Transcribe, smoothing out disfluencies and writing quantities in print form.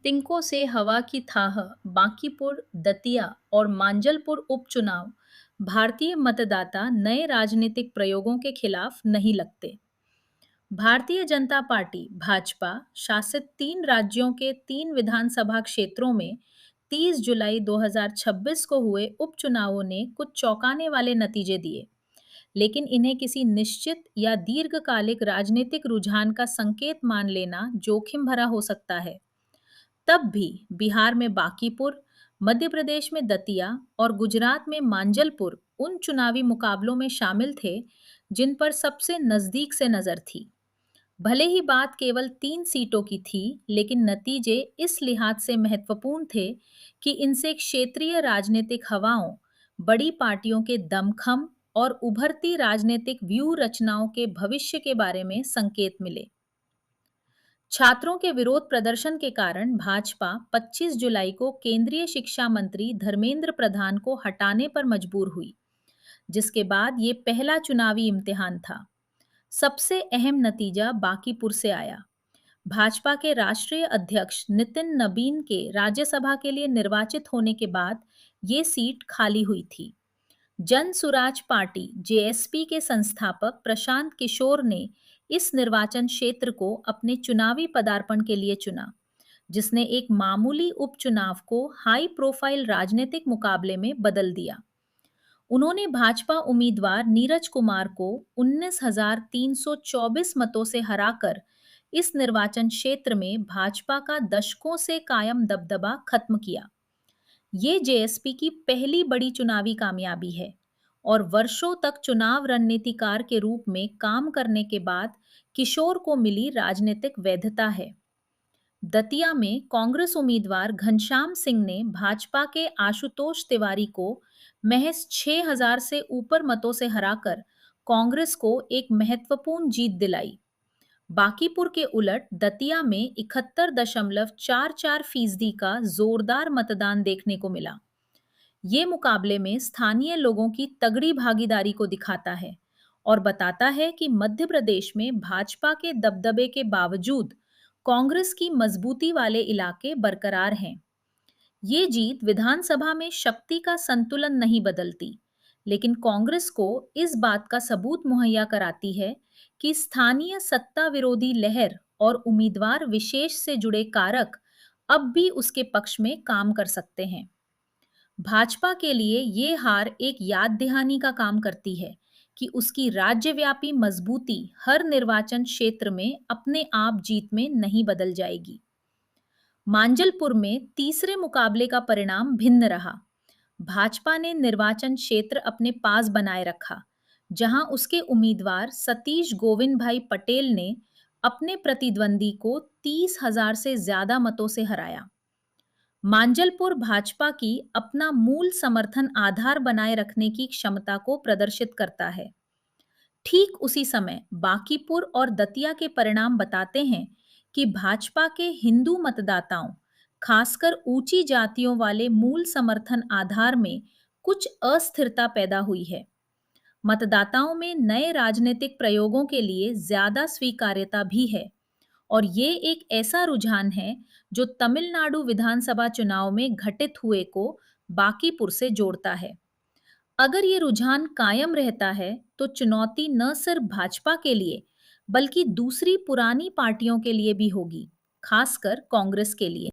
तिनको से हवा की थाह, बांकीपुर, दतिया और मांजलपुर उपचुनाव भारतीय मतदाता नए राजनीतिक प्रयोगों के खिलाफ नहीं लगते। भारतीय जनता पार्टी भाजपा शासित 3 राज्यों के 3 विधानसभा क्षेत्रों में 30 जुलाई 2026 को हुए उपचुनावों ने कुछ चौंकाने वाले नतीजे दिए, लेकिन इन्हें किसी निश्चित या दीर्घकालिक राजनीतिक रुझान का संकेत मान लेना जोखिम भरा हो सकता है। तब भी बिहार में बांकीपुर, मध्य प्रदेश में दतिया और गुजरात में मांजलपुर उन चुनावी मुकाबलों में शामिल थे जिन पर सबसे नजदीक से नजर थी। भले ही बात केवल 3 सीटों की थी, लेकिन नतीजे इस लिहाज से महत्वपूर्ण थे कि इनसे क्षेत्रीय राजनीतिक हवाओं, बड़ी पार्टियों के दमखम और उभरती राजनीतिक व्यूह रचनाओं के भविष्य के बारे में संकेत मिले। छात्रों के विरोध प्रदर्शन के कारण भाजपा 25 जुलाई को केंद्रीय शिक्षा मंत्री धर्मेंद्र प्रधान को हटाने पर मजबूर हुई, जिसके बाद ये पहला चुनावी इम्तिहान था। सबसे अहम नतीजा बांकीपुर से आया। भाजपा के राष्ट्रीय अध्यक्ष नितिन नबीन के राज्यसभा के लिए निर्वाचित होने के बाद ये सीट खाली हुई थी। जन सुराज पार्टी जेएसपी के संस्थापक प्रशांत किशोर ने इस निर्वाचन क्षेत्र को अपने चुनावी पदार्पण के लिए चुना, जिसने एक मामूली उपचुनाव को हाई प्रोफाइल राजनीतिक मुकाबले में बदल दिया। उन्होंने भाजपा उम्मीदवार नीरज कुमार को 19,324 मतों से हराकर इस निर्वाचन क्षेत्र में भाजपा का दशकों से कायम दबदबा खत्म किया। ये जेएसपी की पहली बड़ी चुनावी कामयाबी है और वर्षों तक चुनाव रणनीतिकार के रूप में काम करने के बाद किशोर को मिली राजनीतिक वैधता है। दतिया में कांग्रेस उम्मीदवार घनश्याम सिंह ने भाजपा के आशुतोष तिवारी को महज 6,000 से ऊपर मतों से हराकर कांग्रेस को एक महत्वपूर्ण जीत दिलाई। बांकीपुर के उलट दतिया में 71.44% का जोरदार मतदान देखने को मिला। ये मुकाबले में स्थानीय लोगों की तगड़ी भागीदारी को दिखाता है और बताता है कि मध्य प्रदेश में भाजपा के दबदबे के बावजूद कांग्रेस की मजबूती वाले इलाके बरकरार हैं। ये जीत विधानसभा में शक्ति का संतुलन नहीं बदलती, लेकिन कांग्रेस को इस बात का सबूत मुहैया कराती है कि स्थानीय सत्ता विरोधी लहर और उम्मीदवार विशेष से जुड़े कारक अब भी उसके पक्ष में काम कर सकते हैं। भाजपा के लिए ये हार एक याद दहानी का काम करती है कि उसकी राज्यव्यापी मजबूती हर निर्वाचन क्षेत्र में अपने आप जीत में नहीं बदल जाएगी। मांजलपुर में तीसरे मुकाबले का परिणाम भिन्न रहा। भाजपा ने निर्वाचन क्षेत्र अपने पास बनाए रखा, जहां उसके उम्मीदवार सतीश गोविंद भाई पटेल ने अपने प्रतिद्वंदी को 30,000 से ज्यादा मतों से हराया। मांजलपुर भाजपा की अपना मूल समर्थन आधार बनाए रखने की क्षमता को प्रदर्शित करता है। ठीक उसी समय बांकीपुर और दतिया के परिणाम बताते हैं कि भाजपा के हिंदू मतदाताओं, खासकर ऊंची जातियों वाले मूल समर्थन आधार में कुछ अस्थिरता पैदा हुई है। मतदाताओं में नए राजनीतिक प्रयोगों के लिए ज्यादा स्वीकार्यता भी है और ये एक ऐसा रुझान है जो तमिलनाडु विधानसभा चुनाव में घटित हुए को बांकीपुर से जोड़ता है। अगर ये रुझान कायम रहता है तो चुनौती न सिर्फ भाजपा के लिए बल्कि दूसरी पुरानी पार्टियों के लिए भी होगी, खासकर कांग्रेस के लिए।